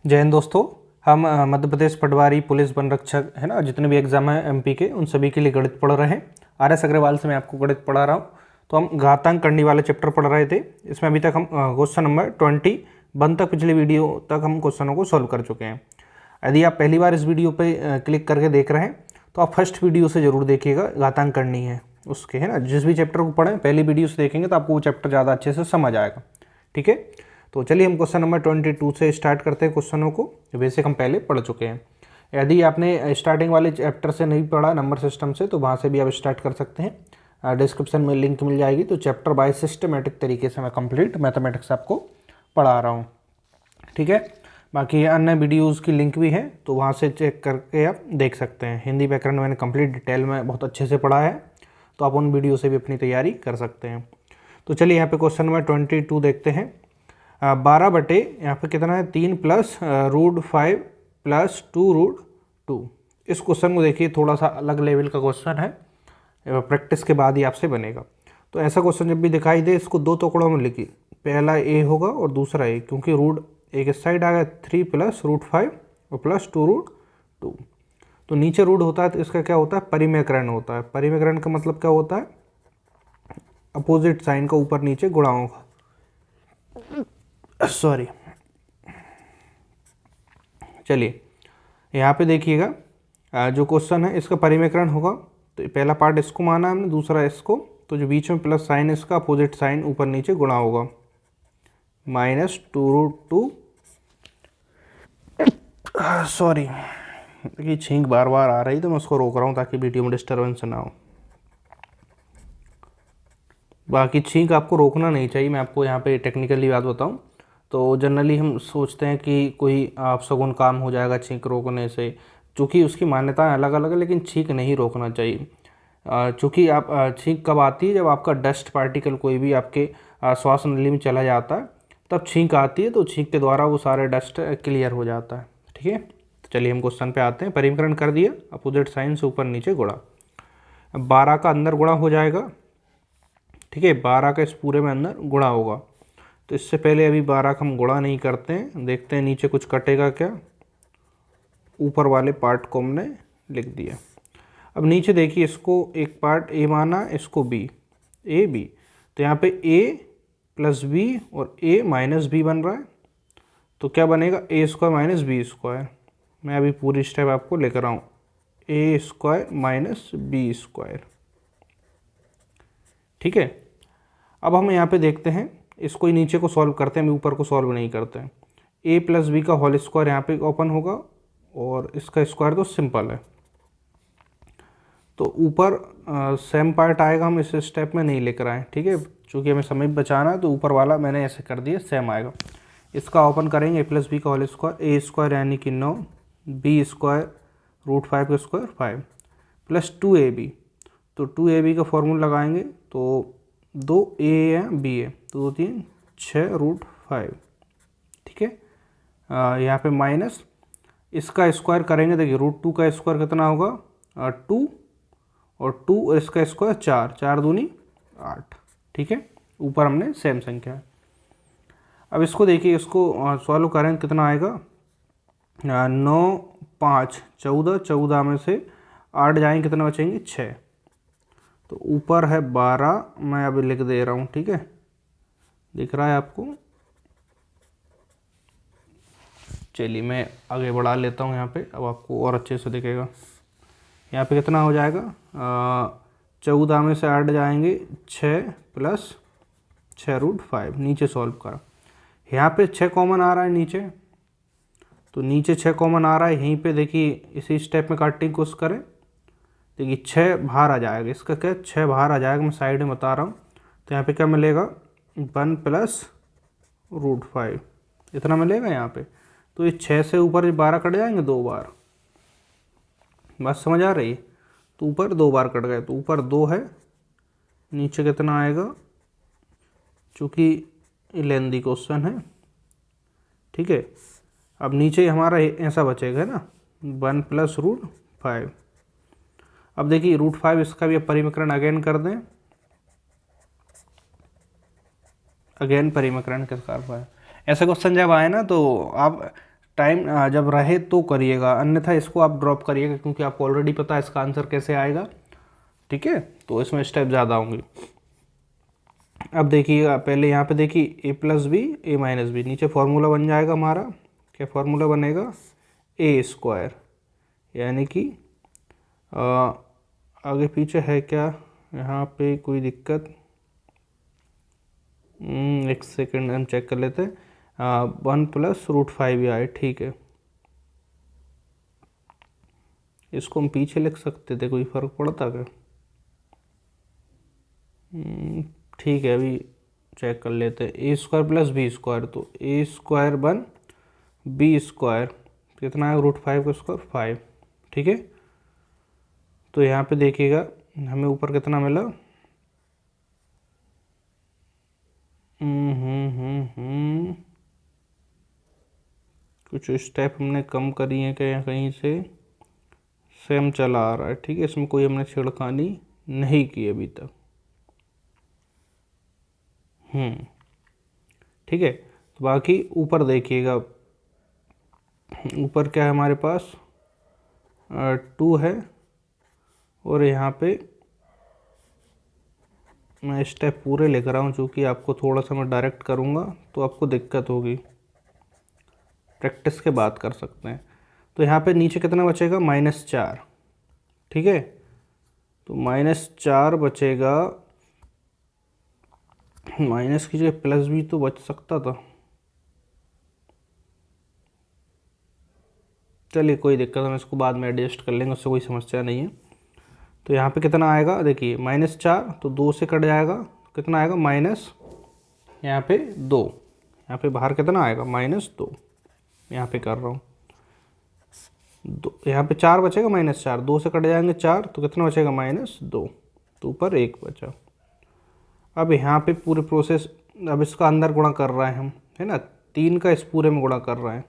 जय हिंद दोस्तों। हम मध्य प्रदेश पटवारी पुलिस वन रक्षक है ना, जितने भी एग्जाम है एमपी के, उन सभी के लिए गणित पढ़ रहे हैं। RS अग्रवाल से मैं आपको गणित पढ़ा रहा हूँ। तो हम घातांक करने वाले चैप्टर पढ़ रहे थे। इसमें अभी तक हम क्वेश्चन नंबर 21 तक, पिछली वीडियो तक हम क्वेश्चनों को सॉल्व कर चुके हैं। यदि आप पहली बार इस वीडियो पर क्लिक करके देख रहे हैं तो आप फर्स्ट वीडियो से जरूर देखिएगा। घातांक करनी है उसके, है ना, जिस भी चैप्टर को पढ़ें पहली वीडियो से देखेंगे तो आपको वो चैप्टर ज़्यादा अच्छे से समझ आएगा। ठीक है, तो चलिए हम क्वेश्चन नंबर 22 से स्टार्ट करते हैं क्वेश्चनों को। बेसिक हम पहले पढ़ चुके हैं। यदि आपने स्टार्टिंग वाले चैप्टर से नहीं पढ़ा नंबर सिस्टम से, तो वहाँ से भी आप स्टार्ट कर सकते हैं। डिस्क्रिप्शन में लिंक मिल जाएगी। तो चैप्टर बाय सिस्टमेटिक तरीके से मैं कंप्लीट मैथमेटिक्स आपको पढ़ा रहा हूँ। ठीक है, बाकी अन्य वीडियोज़ की लिंक भी है, तो वहाँ से चेक करके आप देख सकते हैं। हिंदी व्याकरण मैंने कंप्लीट डिटेल में बहुत अच्छे से पढ़ा है, तो आप उन वीडियो से भी अपनी तैयारी कर सकते हैं। तो चलिए यहाँ पे क्वेश्चन नंबर 22 देखते हैं। 12 बटे यहाँ पे कितना है 3 प्लस √5 प्लस 2√2। इस क्वेश्चन को देखिए, थोड़ा सा अलग लेवल का क्वेश्चन है, प्रैक्टिस के बाद ही आपसे बनेगा। तो ऐसा क्वेश्चन जब भी दिखाई दे, इसको दो टुकड़ों में लिखिए। पहला ए होगा और दूसरा ए, क्योंकि रूट एक इस साइड आ गया 3 प्लस √5 और प्लस 2√2। तो नीचे रूट होता है तो इसका क्या होता है, परिमेयकरण होता है। परिमेयकरण का मतलब क्या होता है, अपोजिट साइन का ऊपर नीचे गुणा होगा। सॉरी, चलिए यहाँ पे देखिएगा, जो क्वेश्चन है इसका परिमेयकरण होगा। तो पहला पार्ट इसको माना हमने, दूसरा इसको। तो जो बीच में प्लस साइन, इसका अपोजिट साइन ऊपर नीचे गुणा होगा, -2√2। सॉरी, देखिए छींक बार बार आ रही, तो मैं उसको रोक रहा हूँ ताकि वीडियो में डिस्टर्बेंस ना हो। बाकी छींक आपको रोकना नहीं चाहिए। मैं आपको यहाँ पे टेक्निकली बात बताऊँ तो जनरली हम सोचते हैं कि कोई अपशगुन काम हो जाएगा छींक रोकने से, चूँकि उसकी मान्यताएं अलग अलग है, लेकिन छींक नहीं रोकना चाहिए। चूँकि आप छींक कब आती है, जब आपका डस्ट पार्टिकल कोई भी आपके श्वास नली में चला जाता है, तब छींक आती है। तो छींक के द्वारा वो सारे डस्ट क्लियर हो जाता है। ठीक है, तो चलिए हम क्वेश्चन पे आते हैं। परिमेयकरण कर दिया, अपोजिट साइन से ऊपर नीचे गुणा। 12 का अंदर गुणा हो जाएगा। ठीक है, 12 का इस पूरे में अंदर गुणा होगा। तो इससे पहले अभी 12 का हम गुणा नहीं करते हैं, देखते हैं नीचे कुछ कटेगा क्या। ऊपर वाले पार्ट को हमने लिख दिया। अब नीचे देखिए, इसको एक पार्ट ए माना, इसको बी, ए बी। तो यहाँ पे a + b और a - b बन रहा है। तो क्या बनेगा, a² - b²। मैं अभी पूरी स्टेप आपको लिख रहा हूँ, a² - b²। ठीक है, अब हम यहाँ पे देखते हैं, इसको ही नीचे को सॉल्व करते हैं, हम ऊपर को सॉल्व नहीं करते हैं। a + b का होल स्क्वायर यहाँ पे ओपन होगा, और इसका स्क्वायर तो सिंपल है। तो ऊपर सेम पार्ट आएगा, हम इस स्टेप में नहीं लिख रहे हैं। ठीक है, चूँकि हमें समय बचाना है, तो ऊपर वाला मैंने ऐसे कर दिया, सेम आएगा। इसका ओपन करेंगे, a + b का होल स्क्वायर, a² यानी कि 9, b² √5 का स्क्वायर 5 प्लस 2ab। तो 2ab का फॉर्मूला लगाएंगे, तो 2a है, b है, तो 2 3 6√5। ठीक है, यहाँ पे माइनस, इसका स्क्वायर करेंगे, देखिए √2 का स्क्वायर कितना होगा, 2, और 2 और इसका स्क्वायर 4, 4 दूनी 8। ठीक है, ऊपर हमने सेम संख्या है। अब इसको देखिए, इसको सॉल्व करें कितना आएगा, 9 5 14, 14 में से 8 जाएंगे, कितना बचेंगे 6। तो ऊपर है 12, मैं अभी लिख दे रहा हूँ। ठीक है, दिख रहा है आपको। चलिए मैं आगे बढ़ा लेता हूँ यहाँ पे, अब आपको और अच्छे से दिखेगा। यहाँ पे कितना हो जाएगा, 14 में से 8 जाएंगे 6 प्लस 6√5। नीचे सॉल्व करा, यहाँ पे 6 कॉमन आ रहा है नीचे, तो नीचे 6 कॉमन आ रहा है। यहीं पे देखिए, इसी स्टेप में काटने की कोशिश करें, देखिए 6 बाहर आ जाएगा। इसका क्या, 6 बाहर आ जाएगा, मैं साइड में बता रहा हूँ। तो यहाँ पे क्या मिलेगा, 1 प्लस √5, इतना मिलेगा यहाँ पे। तो ये 6 से ऊपर 12 कट जाएंगे 2 बार, बात समझ आ रही है। तो ऊपर 2 बार कट गए, तो ऊपर 2 है, नीचे कितना आएगा, चूँकि लेंदी क्वेश्चन है। ठीक है, अब नीचे हमारा ऐसा बचेगा ना, 1 प्लस √5। अब देखिए √5, इसका भी अब परिमेयकरण अगेन कर दें। अगेन परिमेयकरण किस कार पर है। ऐसे क्वेश्चन जब आए ना, तो आप टाइम जब रहे तो करिएगा, अन्यथा इसको आप ड्रॉप करिएगा क्योंकि आपको ऑलरेडी पता है इसका आंसर कैसे आएगा। ठीक है, तो इसमें स्टेप ज़्यादा होंगे। अब देखिएगा पहले यहाँ पे देखिए ए प्लस बी ए माइनस बी, नीचे फॉर्मूला बन जाएगा हमारा, क्या फॉर्मूला बनेगा, ए स्क्वायर, यानी कि आगे पीछे है क्या यहाँ पे कोई दिक्कत, एक सेकेंड हम चेक कर लेते हैं, 1 प्लस रूट 5 ही आए, ठीक है। इसको हम पीछे लिख सकते थे, कोई फ़र्क पड़ता क्या, ठीक है अभी चेक कर लेते हैं। ए स्क्वायर प्लस बी स्क्वायर, तो ए स्क्वायर बन बी स्क्वायर कितना है, रूट 5 का स्क्वायर 5, ठीक है। तो यहाँ पे देखिएगा हमें ऊपर कितना मिला, कुछ स्टेप हमने कम करी है क्या, कहीं से सेम चला आ रहा है, ठीक है। इसमें कोई हमने छेड़खानी नहीं की अभी तक, ठीक है। तो बाकी ऊपर देखिएगा, ऊपर क्या है हमारे पास 2 है, और यहाँ पे मैं स्टेप पूरे लिख रहा हूँ चूँकि आपको थोड़ा सा मैं डायरेक्ट करूँगा तो आपको दिक्कत होगी, प्रैक्टिस के बाद कर सकते हैं। तो यहाँ पे नीचे कितना बचेगा, -4, ठीक है। तो -4 बचेगा, माइनस की जगह प्लस भी तो बच सकता था, चलिए कोई दिक्कत, हम इसको बाद में एडजस्ट कर लेंगे, उससे कोई समस्या नहीं है। तो यहाँ पे कितना आएगा, देखिए -4 तो 2 से कट जाएगा, कितना आएगा माइनस, यहाँ पे 2, यहाँ पे बाहर कितना आएगा -2, यहाँ पे कर रहा हूँ 2, यहाँ पे 4 बचेगा, -4, 2 से कट जाएंगे 4, तो कितना बचेगा -2, तो ऊपर 1 बचा। अब यहाँ पे पूरे प्रोसेस, अब इसका अंदर गुणा कर रहे हैं हम, है ना, 3 का इस पूरे में गुणा कर रहे हैं।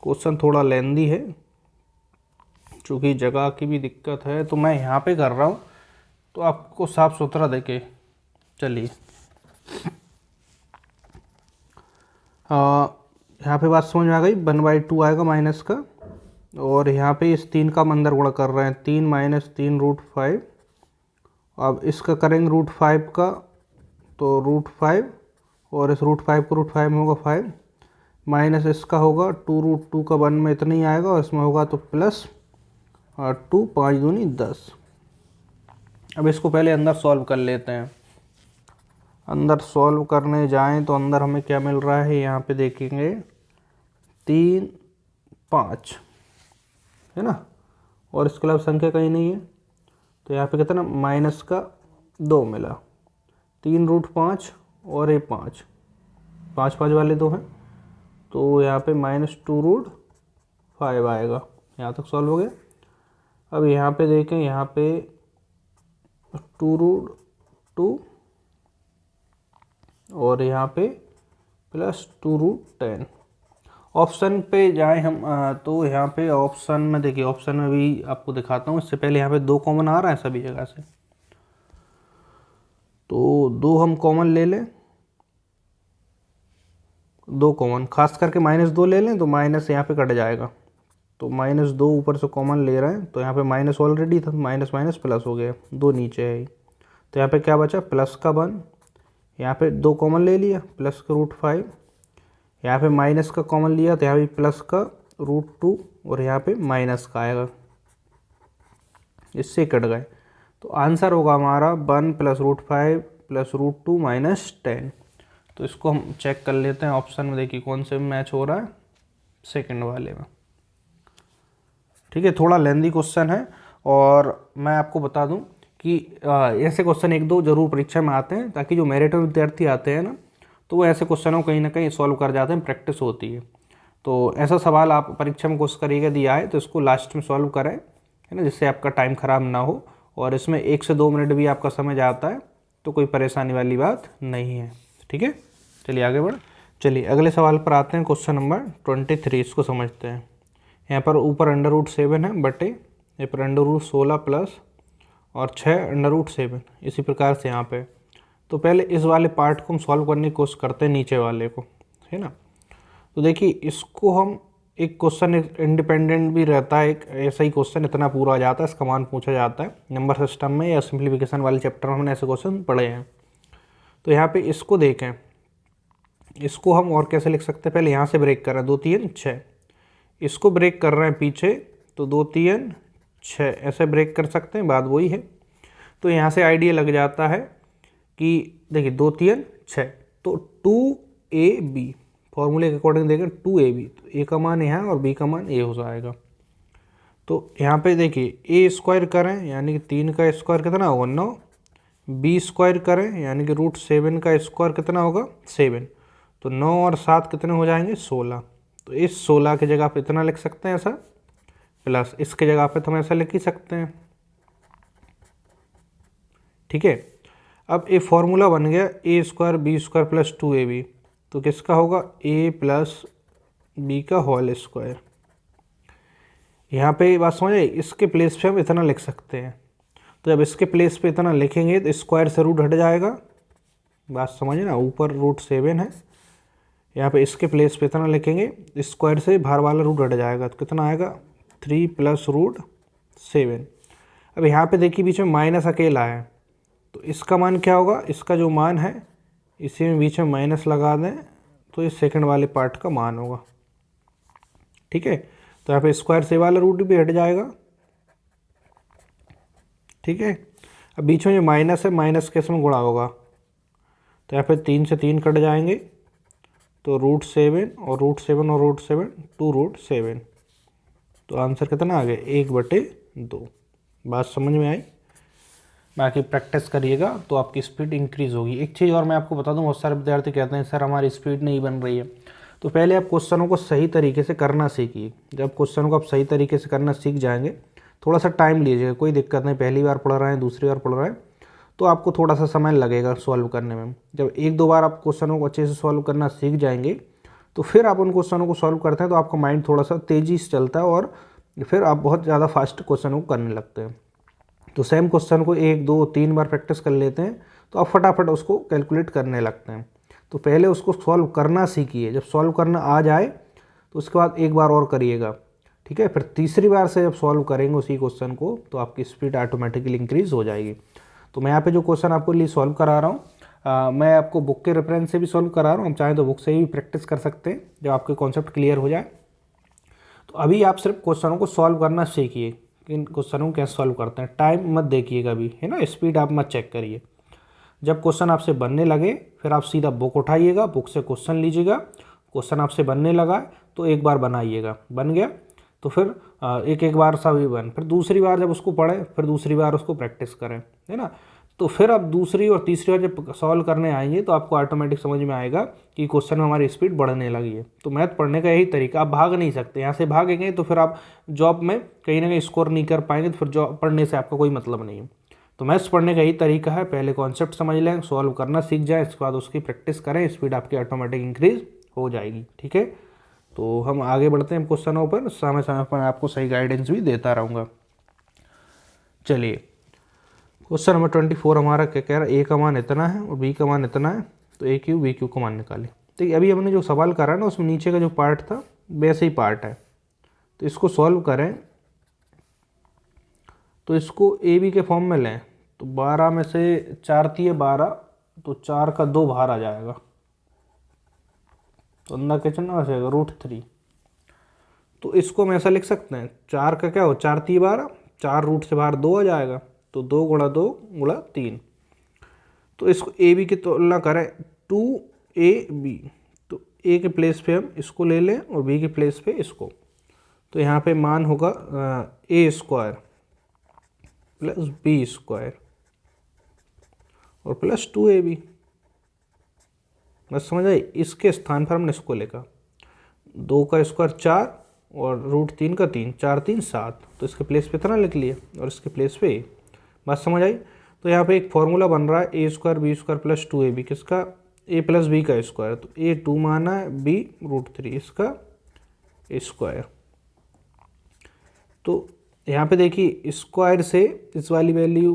क्वेश्चन थोड़ा लेंदी है चूँकि जगह की भी दिक्कत है, तो मैं यहाँ पे कर रहा हूँ तो आपको साफ सुथरा देखे। चलिए यहाँ पे बात समझ में आ गई, 1/2 आएगा माइनस का, और यहाँ पे इस 3 का हम अंदर गुणा कर रहे हैं, 3 - 3 रूट 5। अब इसका करेंगे रूट 5 का, तो रूट 5, और इस रूट 5 को रूट 5 में होगा 5, माइनस इसका होगा 2 रूट 2 का 1 में इतना ही आएगा, और इसमें होगा तो प्लस 2, 5 दूनी 10। अब इसको पहले अंदर सॉल्व कर लेते हैं। अंदर सॉल्व करने जाएं तो अंदर हमें क्या मिल रहा है, यहाँ पे देखेंगे 3, 5 है ना, और इसके अलावा संख्या कहीं नहीं है, तो यहाँ पे कितना माइनस का 2 मिला, 3 रूट 5 और ये 5, 5 5 वाले 2 हैं, तो यहाँ पे -2 रूट 5 आएगा। यहाँ तक सॉल्व हो गया। अब यहाँ पे देखें, यहाँ पे 2 रूट 2 और यहाँ पे +2 रूट 10। ऑप्शन पे जाएं हम, तो यहाँ पे ऑप्शन में देखिए, ऑप्शन में भी आपको दिखाता हूँ। इससे पहले यहाँ पे 2 कॉमन आ रहा है सभी जगह से, तो 2 हम कॉमन ले लें, 2 कॉमन, खास करके -2 ले लें तो माइनस यहाँ पे कट जाएगा, तो -2 ऊपर से कॉमन ले रहे हैं, तो यहाँ पे माइनस ऑलरेडी था, माइनस माइनस प्लस हो गया, 2 नीचे है, तो यहाँ पे क्या बचा प्लस का 1, यहाँ पे 2 कॉमन ले लिया, प्लस का रूट 5, यहाँ पे माइनस का कॉमन लिया तो यहाँ पे प्लस का रूट 2, और यहाँ पे माइनस का आएगा, इससे कट गए, तो आंसर होगा हमारा 1 + रूट 5 + रूट 2 - 10। तो इसको हम चेक कर लेते हैं ऑप्शन में, देखिए कौन से मैच हो रहा है, सेकंड वाले में। ठीक है, थोड़ा लेंदी क्वेश्चन है, और मैं आपको बता दूं कि ऐसे क्वेश्चन 1-2 जरूर परीक्षा में आते हैं, ताकि जो मेरिट में विद्यार्थी आते हैं ना, तो वो ऐसे क्वेश्चनों को कहीं ना कहीं सॉल्व कर जाते हैं, प्रैक्टिस होती है। तो ऐसा सवाल आप परीक्षा में कोशिश करिएगा, दिया है तो इसको लास्ट में सॉल्व करें, है ना, जिससे आपका टाइम ख़राब ना हो, और इसमें 1 से 2 मिनट भी आपका समय जाता है, तो कोई परेशानी वाली बात नहीं है। ठीक है, चलिए आगे बढ़, चलिए अगले सवाल पर आते हैं। क्वेश्चन नंबर 23, इसको समझते हैं। यहाँ पर ऊपर √7 है बटे, यहाँ पर √16 प्लस और 6 √7, इसी प्रकार से यहाँ पे। तो पहले इस वाले पार्ट को हम सॉल्व करने की कोशिश करते हैं, नीचे वाले को, है ना। तो देखिए इसको हम एक क्वेश्चन इंडिपेंडेंट भी रहता है, एक ऐसा ही क्वेश्चन इतना पूरा आ जाता है, इसका मान पूछा जाता है नंबर सिस्टम में या सिंप्लीफिकेशन वाले चैप्टर में हमने ऐसे क्वेश्चन पढ़े हैं। तो यहाँ पे इसको देखें, इसको हम और कैसे लिख सकते हैं, पहले यहाँ से ब्रेक कर रहे हैं 2 3 6, इसको ब्रेक कर रहे हैं पीछे तो 2 3 6 ऐसे ब्रेक कर सकते हैं, बात वही है। तो यहाँ से आइडिया लग जाता है कि देखिए 2 3 6 तो 2ab फॉर्मूले के अकॉर्डिंग देखें 2ab, तो ए का मान यहाँ और बी का मान ए हो जाएगा। तो यहाँ पे देखिए ए स्क्वायर करें यानी कि 3 का स्क्वायर कितना होगा 9, बी स्क्वायर करें यानी कि √7 का स्क्वायर कितना होगा 7, तो 9 और 7 कितने हो जाएंगे 16। तो इस 16 की जगह पे इतना लिख सकते हैं ऐसा, प्लस इसके जगह पे तो हम ऐसा लिख ही सकते हैं। ठीक है, अब ये फॉर्मूला बन गया a square b square plus 2ab, तो किसका होगा ए प्लस बी का होल स्क्वायर। यहाँ पे बात समझ आई, इसके प्लेस पे हम इतना लिख सकते हैं, तो जब इसके प्लेस पे इतना लिखेंगे तो स्क्वायर से रूट हट जाएगा, बात समझे ना, ऊपर √7 है, यहाँ पे इसके प्लेस पे इतना लिखेंगे, स्क्वायर से बाहर वाला रूट हट जाएगा, तो कितना आएगा 3 + √7। अब यहाँ पे देखिए बीच में माइनस अकेला है, तो इसका मान क्या होगा, इसका जो मान है इसी में बीच में माइनस लगा दें तो ये सेकंड वाले पार्ट का मान होगा। ठीक है, तो यहाँ पे स्क्वायर से वाला रूट भी हट जाएगा। ठीक है, अब बीच में जो माइनस है, माइनस के इसमें गुणा होगा, तो यहाँ पे 3 से 3 कट जाएंगे, तो √7 और √7 और √7 2√7, तो आंसर कितना आ गया 1/2। बात समझ में आई। बाकी प्रैक्टिस करिएगा तो आपकी स्पीड इंक्रीज़ होगी। एक चीज़ और मैं आपको बता दूं, बहुत सारे विद्यार्थी कहते हैं सर हमारी स्पीड नहीं बन रही है, तो पहले आप क्वेश्चनों को सही तरीके से करना सीखिए। जब क्वेश्चनों को आप सही तरीके से करना सीख जाएंगे, थोड़ा सा टाइम लीजिएगा, कोई दिक्कत नहीं, पहली बार पढ़ रहे हैं दूसरी बार पढ़ रहे हैं तो आपको थोड़ा सा समय लगेगा सॉल्व करने में। जब 1-2 बार आप क्वेश्चनों को अच्छे से सॉल्व करना सीख जाएंगे तो फिर आप उन क्वेश्चनों को सॉल्व करते हैं तो आपका माइंड थोड़ा सा तेज़ी से चलता है और फिर आप बहुत ज़्यादा फास्ट क्वेश्चनों को करने लगते हैं। तो सेम क्वेश्चन को 1-2-3 बार प्रैक्टिस कर लेते हैं तो आप फटाफट उसको कैलकुलेट करने लगते हैं। तो पहले उसको सॉल्व करना सीखिए, जब सॉल्व करना आ जाए तो उसके बाद एक बार और करिएगा। ठीक है, फिर तीसरी बार से जब सॉल्व करेंगे उसी क्वेश्चन को तो आपकी स्पीड ऑटोमेटिकली इंक्रीज़ हो जाएगी। तो मैं यहाँ पे जो क्वेश्चन आपको लिए सॉल्व करा रहा हूँ, मैं आपको बुक के रेफरेंस से भी सॉल्व करा रहा हूँ, हम चाहें तो बुक से भी प्रैक्टिस कर सकते हैं जब आपके कॉन्सेप्ट क्लियर हो जाए। तो अभी आप सिर्फ क्वेश्चनों को सॉल्व करना सीखिए, इन क्वेश्चनों को कैसे सॉल्व करते हैं। टाइम मत देखिएगा अभी, है ना, स्पीड आप मत चेक करिए। जब क्वेश्चन आपसे बनने लगे फिर आप सीधा बुक उठाइएगा, बुक से क्वेश्चन लीजिएगा, क्वेश्चन आपसे बनने लगा तो एक बार बनाइएगा, बन गया तो फिर एक बार सा भी बन, फिर दूसरी बार जब उसको पढ़ें फिर दूसरी बार उसको प्रैक्टिस करें, है ना। तो फिर आप दूसरी और तीसरी बार जब सॉल्व करने आएंगे तो आपको ऑटोमेटिक समझ में आएगा कि क्वेश्चन में हमारी स्पीड बढ़ने लगी है। तो मैथ पढ़ने का यही तरीका, आप भाग नहीं सकते, यहाँ से भागेंगे तो फिर आप जॉब में कहीं ना कहीं स्कोर नहीं कर पाएंगे, तो फिर जॉब पढ़ने से आपका कोई मतलब नहीं है। तो मैथ्स पढ़ने का यही तरीका है, पहले कॉन्सेप्ट समझ लें, सॉल्व करना सीख जाएँ, इसके बाद उसकी प्रैक्टिस करें, स्पीड आपकी ऑटोमेटिक इंक्रीज हो जाएगी। ठीक है, तो हम आगे बढ़ते हैं क्वेश्चनों पर, समय समय पर आपको सही गाइडेंस भी देता रहूँगा। चलिए, क्वेश्चन नंबर 24 हमारा क्या कह रहा है, ए का मान इतना है और बी का मान इतना है, तो ए क्यू बी क्यू का मान निकाले। तो अभी हमने जो सवाल करा ना उसमें नीचे का जो पार्ट था वैसे ही पार्ट है, तो इसको सॉल्व करें तो इसको ए बी के फॉर्म में लें, तो 12 में से 4 × 12, तो 4 का 2 बाहर आ जाएगा, तो अंदर कितना आ जाएगा √3। तो इसको हम ऐसा लिख सकते हैं, 4 का क्या हो 4 × 12, 4 रूट से बाहर 2 आ जाएगा, तो 2 × 2 × 3। तो इसको ए बी की तुलना करें 2ab, तो ए के प्लेस पे हम इसको ले लें और बी के प्लेस पे इसको, तो यहाँ पे मान होगा a² + b² और प्लस 2ab। बस समझ आई, इसके स्थान पर हमने इसको लिखा, 2 का स्क्वायर 4 और √3 का 3, 4 3 7, तो इसके प्लेस पे इतना लिख लिया और इसके प्लेस पे a। बात समझ आई। तो यहाँ पे एक फॉर्मूला बन रहा है a² b² प्लस 2ab, किसका a प्लस b का स्क्वायर, तो a 2 माना है, b √3 इसका स्क्वायर। तो यहाँ पे देखिए स्क्वायर से इस वाली वैल्यू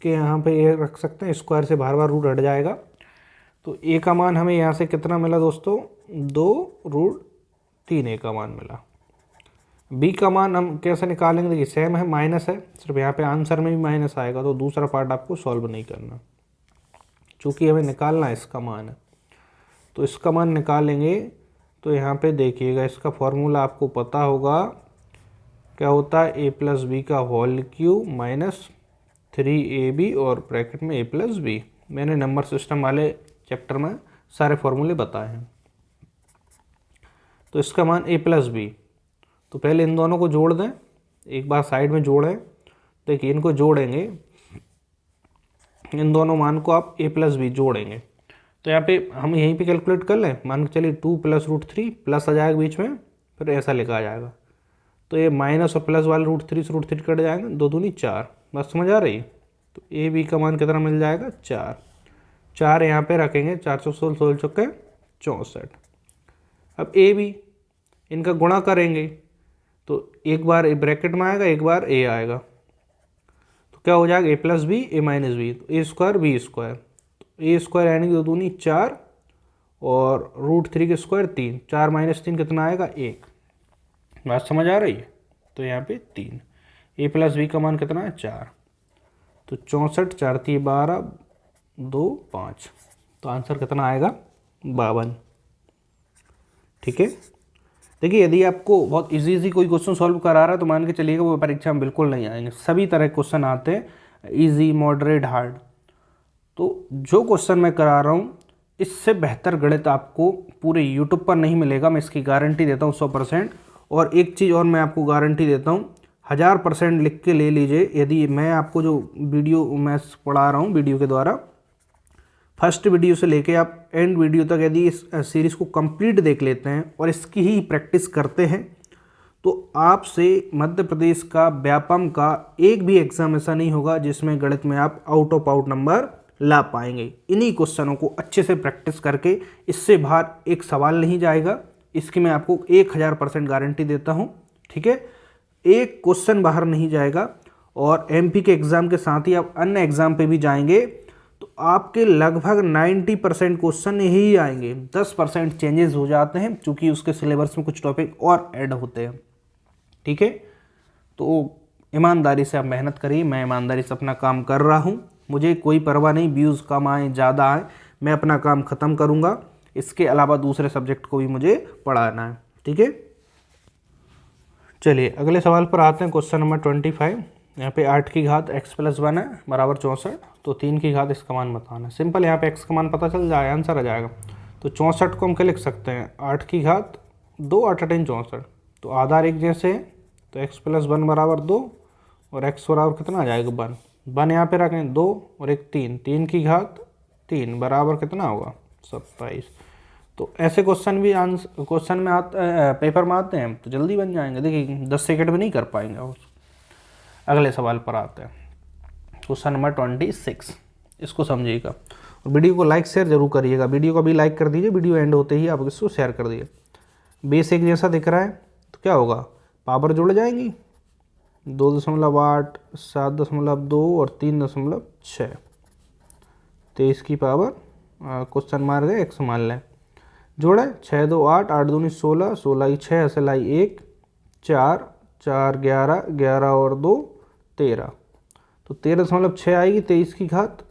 के यहाँ पे ये रख सकते हैं, स्क्वायर से बार बार रूट हट जाएगा, तो a का मान हमें यहाँ से कितना मिला दोस्तों 2√3 a का मान मिला। बी का मान हम कैसे निकालेंगे, देखिए सेम है, माइनस है, सिर्फ यहाँ पे आंसर में भी माइनस आएगा, तो दूसरा पार्ट आपको सॉल्व नहीं करना, चूँकि हमें निकालना है इसका मान है। तो इसका मान निकालेंगे तो यहाँ पे देखिएगा, इसका फॉर्मूला आपको पता होगा, क्या होता है, ए प्लस बी का होल क्यूब माइनस 3ab और ब्रैकेट में a प्लस बी। मैंने नंबर सिस्टम वाले चैप्टर में सारे फॉर्मूले बताए हैं। तो इसका मान a प्लस बी, तो पहले इन दोनों को जोड़ दें, एक बार साइड में जोड़ें, देखिए इनको जोड़ेंगे, इन दोनों मान को आप a प्लस बी जोड़ेंगे, तो यहाँ पे हम यहीं पे कैलकुलेट कर लें, मान के चलिए 2 + √3 प्लस आ जाएगा बीच में, फिर ऐसा लिखा आ जाएगा, तो ये माइनस और प्लस वाले √3 से √3 कट जाएंगे, 2 दूनी 4, बस समझ आ रही। तो ए बी का मान कितना मिल जाएगा, 4, 4 यहाँ पे रखेंगे, 4 × 16 16 चौके 64। अब ए बी इनका गुणा करेंगे, तो एक बार ए ब्रैकेट में आएगा, एक बार ए आएगा, तो क्या हो जाएगा, ए प्लस बी ए माइनस बी, तो ए स्क्वायर बी स्क्वायर, तो ए स्क्वायर यानी कि 2 दूनी 4 और √3 के स्क्वायर 3, 4 - 3 कितना आएगा, 1। बात समझ आ रही है। तो यहाँ पे 3, ए प्लस बी का मान कितना है, 4, तो 64, 4 × 3 = 12, 2 5, तो आंसर कितना आएगा, 52। ठीक है। देखिए यदि आपको बहुत इजी कोई क्वेश्चन सॉल्व करा रहा है तो मान के चलिएगा वो परीक्षा में बिल्कुल नहीं आएंगे, सभी तरह के क्वेश्चन आते हैं, इजी, मॉडरेट, हार्ड। तो जो क्वेश्चन मैं करा रहा हूँ इससे बेहतर गणित आपको पूरे यूट्यूब पर नहीं मिलेगा, मैं इसकी गारंटी देता हूँ 100%। और एक चीज़ और मैं आपको गारंटी देता हूँ, 1000% लिख के ले लीजिए, यदि मैं आपको जो वीडियो मैं पढ़ा रहा हूँ वीडियो के द्वारा, फर्स्ट वीडियो से लेके आप एंड वीडियो तक यदि इस सीरीज़ को कंप्लीट देख लेते हैं और इसकी ही प्रैक्टिस करते हैं, तो आपसे मध्य प्रदेश का व्यापम का एक भी एग्ज़ाम ऐसा नहीं होगा जिसमें गणित में आप आउट ऑफ आउट नंबर ला पाएंगे। इन्हीं क्वेश्चनों को अच्छे से प्रैक्टिस करके इससे बाहर एक सवाल नहीं जाएगा, इसकी मैं आपको 1000% गारंटी देता हूँ। ठीक है, एक क्वेश्चन बाहर नहीं जाएगा। और एमपी के एग्ज़ाम के साथ ही आप अन्य एग्ज़ाम पे भी जाएंगे तो आपके लगभग 90% क्वेश्चन यही आएंगे, 10% चेंजेस हो जाते हैं क्योंकि उसके सिलेबस में कुछ टॉपिक और ऐड होते हैं। ठीक है, तो ईमानदारी से आप मेहनत करिए, मैं ईमानदारी से अपना काम कर रहा हूँ, मुझे कोई परवाह नहीं व्यूज़ कम आए ज़्यादा आए, मैं अपना काम ख़त्म करूँगा। इसके अलावा दूसरे सब्जेक्ट को भी मुझे पढ़ाना है। ठीक है, चलिए अगले सवाल पर आते हैं। क्वेश्चन नंबर 25, यहाँ पे 8 की घात x + 1 है बराबर 64, तो 3 की घात इसका मान बताना है। सिंपल, यहाँ पे x का मान पता चल जाए, आंसर आ जाएगा। तो 64 को हम क्या लिख सकते हैं, 8 की घात 2, 8 × 8 = 64, तो आधार एक जैसे है, तो x + 1 बराबर 2 और x बराबर कितना आ जाएगा 1, 1 यहाँ पे रखें 2 और एक 3, 3 की घात 3 बराबर कितना होगा 27। तो ऐसे क्वेश्चन भी क्वेश्चन में पेपर में आते हैं तो जल्दी बन जाएंगे, देखिए 10 सेकंड में नहीं कर पाएंगे। और अगले सवाल पर आते हैं, क्वेश्चन नंबर 26, इसको समझिएगा और वीडियो को लाइक शेयर जरूर करिएगा। वीडियो को भी लाइक कर दीजिए, वीडियो एंड होते ही आप इसको शेयर कर दीजिए। बेस एक जैसा दिख रहा है तो क्या होगा, पावर जुड़ जाएंगी, 2.8, 7.2 और 3.6, 23 की पावर क्वेश्चन मार गए x मान लें, जोड़े 6 2 8, 8 दूनी 16, 16 6 ऐसे लाई 1, 4 4 11, 11 और 2 13, तो 13.6 आएगी 23 की घात।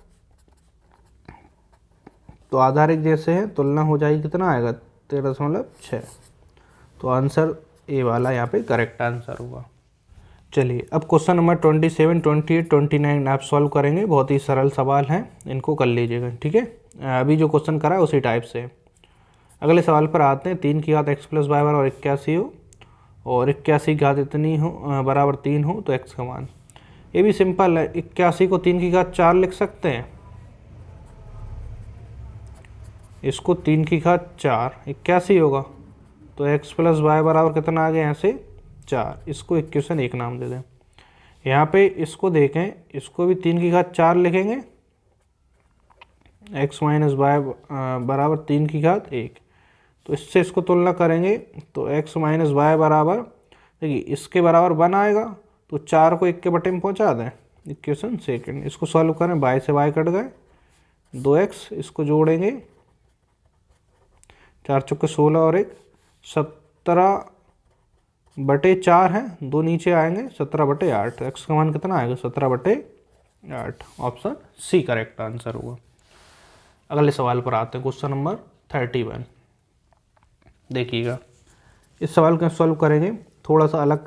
तो आधार एक जैसे हैं, तुलना हो जाएगी, कितना आएगा 13.6, तो आंसर ए वाला यहाँ पे करेक्ट आंसर होगा। चलिए अब क्वेश्चन नंबर 27, 28, 29 आप सॉल्व करेंगे, बहुत ही सरल सवाल हैं, इनको कर लीजिएगा। ठीक है, अभी जो क्वेश्चन करा है उसी टाइप से। अगले सवाल पर आते हैं। 3 की घात x + y बराबर 81 हो और 81 की घात इतनी हो बराबर 3 हो तो x का मान। ये भी सिंपल है, 81 को 3 की घात 4 लिख सकते हैं, इसको 3 की घात 4, 81 होगा, तो x + y बराबर कितना आ गया यहाँ से 4, इसको इक्वेशन 1 नाम दे दें। यहाँ पे इसको देखें, इसको भी 3 की घात 4 लिखेंगे, x - y बराबर 3 की घात 1, तो इससे इसको तुलना करेंगे तो x - y बराबर, देखिए इसके बराबर 1 आएगा, तो 4 को 1 के बटे में पहुँचा दें, इक्वेशन सेकंड। इसको सॉल्व करें, y से y कट गए, 2x, इसको जोड़ेंगे 4 × 4 = 16 और 1 17 बटे 4 है, 2 नीचे आएंगे, 17/8। एक्स का मान कितना आएगा? 17/8। ऑप्शन सी करेक्ट आंसर होगा। अगले सवाल पर आते हैं, क्वेश्चन नंबर 31। देखिएगा, इस सवाल को सॉल्व करेंगे। थोड़ा सा अलग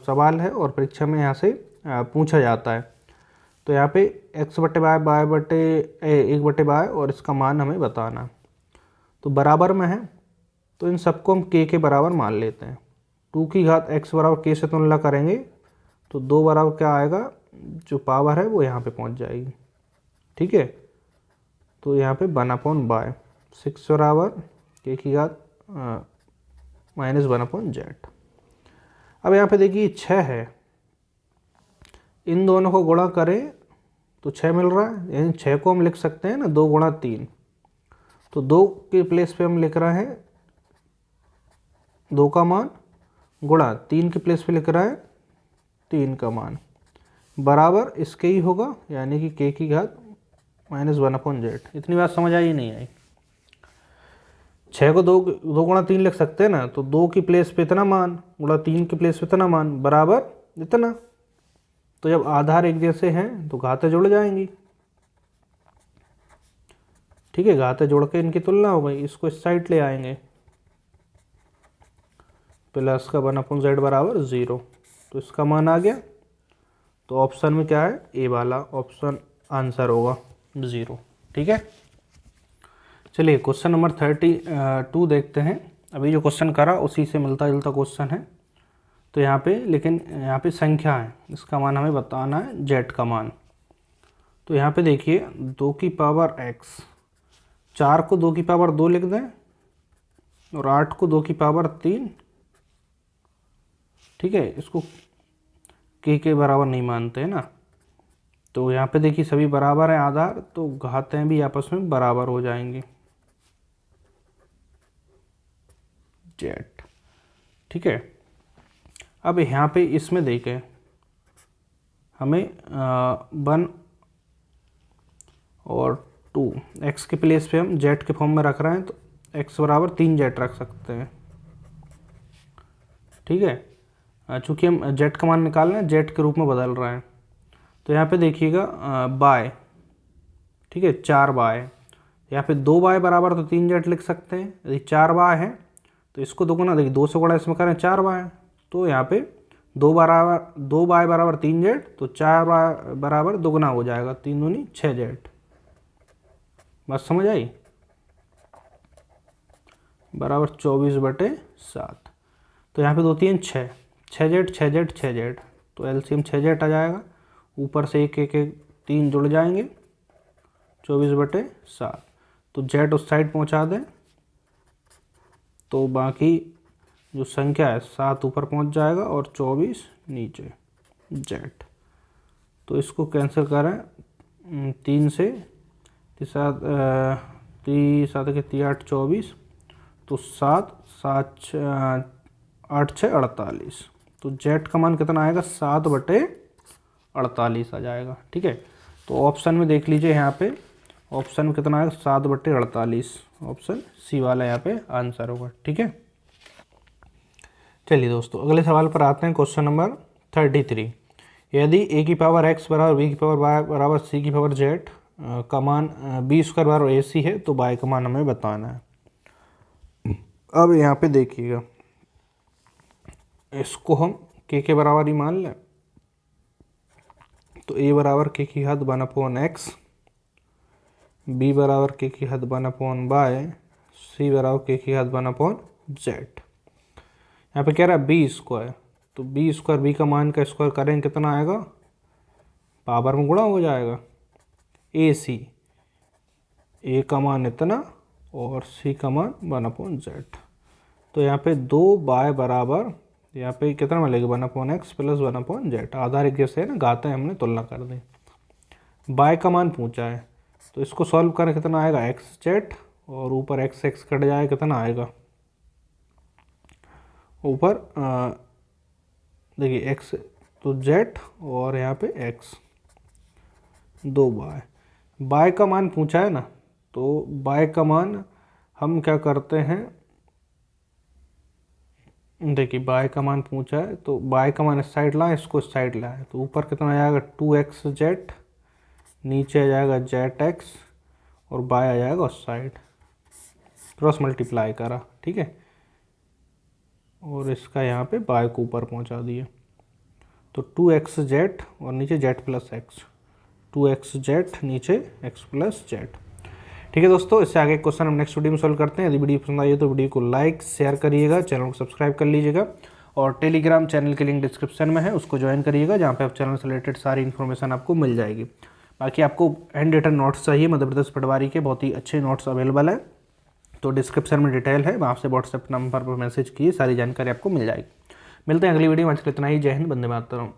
सवाल है और परीक्षा में यहाँ से पूछा जाता है। तो यहाँ पे x बटे वाई, बाय बटे 1/y और इसका मान हमें बताना। तो बराबर में है तो इन सबको हम k के बराबर मान लेते हैं। 2 की घात x बराबर k से तुलना करेंगे तो 2 बराबर क्या आएगा, जो पावर है वो यहाँ पे पहुँच जाएगी। ठीक है, तो यहाँ पे 1/y, 6 बराबर k की घात -1/z। अब यहाँ पे देखिए 6 है, इन दोनों को गुणा करें तो 6 मिल रहा है, यानी 6 को हम लिख सकते हैं ना 2 गुणा 3। तो 2 के प्लेस पे हम लिख रहे हैं 2 का मान, गुणा 3 के प्लेस पे लिख रहे हैं 3 का मान, बराबर इसके ही होगा, यानी कि k की घात -1/z। इतनी बात समझ आई नहीं आई? 6 को 2 गुणा 3 लिख सकते हैं ना, तो 2 की प्लेस पे इतना मान, गुणा 3 के प्लेस पे इतना मान, बराबर इतना। तो जब आधार एक जैसे हैं तो घातें जुड़ जाएंगी। ठीक है, घातें जोड़ के इनकी तुलना हो गई, इसको इस साइड ले आएंगे, प्लस का 1/z बराबर 0। तो इसका मान आ गया। तो ऑप्शन में क्या है? ए वाला ऑप्शन आंसर होगा 0। ठीक है, चलिए क्वेश्चन नंबर 32 देखते हैं। अभी जो क्वेश्चन करा उसी से मिलता जुलता क्वेश्चन है। तो यहाँ पे, लेकिन यहाँ पे संख्या है, इसका मान हमें बताना है, जेड का मान। तो यहाँ पे देखिए 2 की पावर x, 4 को 2 की पावर 2 लिख दें और 8 को 2 की पावर 3। ठीक है, इसको के बराबर नहीं मानते हैं ना। तो यहाँ पे देखिए सभी बराबर हैं आधार, तो घातें भी आपस में बराबर हो जाएंगी, जेड। ठीक है, अब यहाँ पे इसमें देखें, हमें 1 और 2 x के प्लेस पे हम z के फॉर्म में रख रहे हैं, तो x बराबर 3z रख सकते हैं। ठीक है, चूँकि हम z का मान निकाल रहे हैं, z के रूप में बदल रहे हैं। तो यहाँ पे देखिएगा बाय, ठीक है, 4y, यहाँ पे 2y बराबर तो 3z लिख सकते हैं। यदि 4y है तो इसको दोगुना, देखिए 2 से गुणा इसमें करें 4y, तो यहाँ पे 2y बराबर 3z, तो 4y बराबर दोगुना हो जाएगा, 3 दूनी 6z। बस समझ आई? बराबर 24/7। तो यहाँ पे 2 3 6, 6z 6z 6z, तो एलसीएम 6z आ जाएगा। ऊपर से एक 3 जुड़ जाएंगे, 24/7। तो z उस साइड पहुँचा दें तो बाकी जो संख्या है 7 ऊपर पहुँच जाएगा और 24 नीचे, z। तो इसको कैंसिल करें, 3 से 7 के 3 8 24, तो 7 7 8 6 48। तो z का मान कितना आएगा? 7/48 आ जाएगा। ठीक है, तो ऑप्शन में देख लीजिए, यहाँ पे ऑप्शन में कितना आएगा? 7/48। ऑप्शन सी वाला यहाँ पे आंसर होगा। ठीक है, चलिए दोस्तों अगले सवाल पर आते हैं, क्वेश्चन नंबर 33। यदि a की पावर x बराबर b की पावर y बराबर c की पावर z का मान b² बराबर ac है, तो y का मान हमें बताना है। अब यहाँ पे देखिएगा, इसको हम k के बराबर ही मान लें, तो a बराबर k की घात 1/x, b बराबर k की घात 1/y, c बराबर k की घात 1/z। यहाँ पे कह रहा है b², तो b², b का मान का स्क्वायर करेंगे कितना आएगा? पावर में गुणा हो जाएगा, ac, a का मान इतना और c का मान 1/z। तो यहाँ पे 2y बराबर, यहाँ पे कितना मिलेगा? 1/x plus 1/z। आधार एक जैसे है ना, घातें हमने तुलना कर दी। y का मान पूछा है, तो इसको सॉल्व करें कितना आएगा? xz, और ऊपर x कट जाए, कितना आएगा ऊपर? देखिए x, तो z और यहाँ पे x, 2y। y का मान पूछा है ना, तो y का मान हम क्या करते हैं, देखिए बाय का मान पूछा है, तो बाय का मान इस साइड लाए, इसको इस साइड लाए, तो ऊपर कितना आ जाएगा 2xz, नीचे आ जाएगा zx, और बाय आ जाएगा उस साइड, क्रॉस मल्टीप्लाई करा, ठीक है, और इसका यहाँ पे बाय को ऊपर पहुँचा दिया, तो 2xz और नीचे z प्लस एक्स, 2xz नीचे x प्लस जेड। ठीक है दोस्तों, इससे आगे क्वेश्चन हम नेक्स्ट वीडियो में सॉल्व करते हैं। यदि वीडियो पसंद आई है तो वीडियो को लाइक शेयर करिएगा, चैनल को सब्सक्राइब कर लीजिएगा, और टेलीग्राम चैनल की लिंक डिस्क्रिप्शन में है, उसको ज्वाइन करिएगा, जहाँ पे आप चैनल से रिलेटेड सारी इन्फॉर्मेशन आपको मिल जाएगी। बाकी आपको हैंड रिटन नोट्स चाहिए मध्य प्रदेश पटवारी के, बहुत ही अच्छे नोट्स अवेलेबल है, तो डिस्क्रिप्शन में डिटेल है, वहाँ से व्हाट्सएप नंबर पर मैसेज किए, सारी जानकारी आपको मिल जाएगी। मिलते हैं अगली वीडियो में, आज के लिए इतना ही। जय हिंद, वंदे मातरम।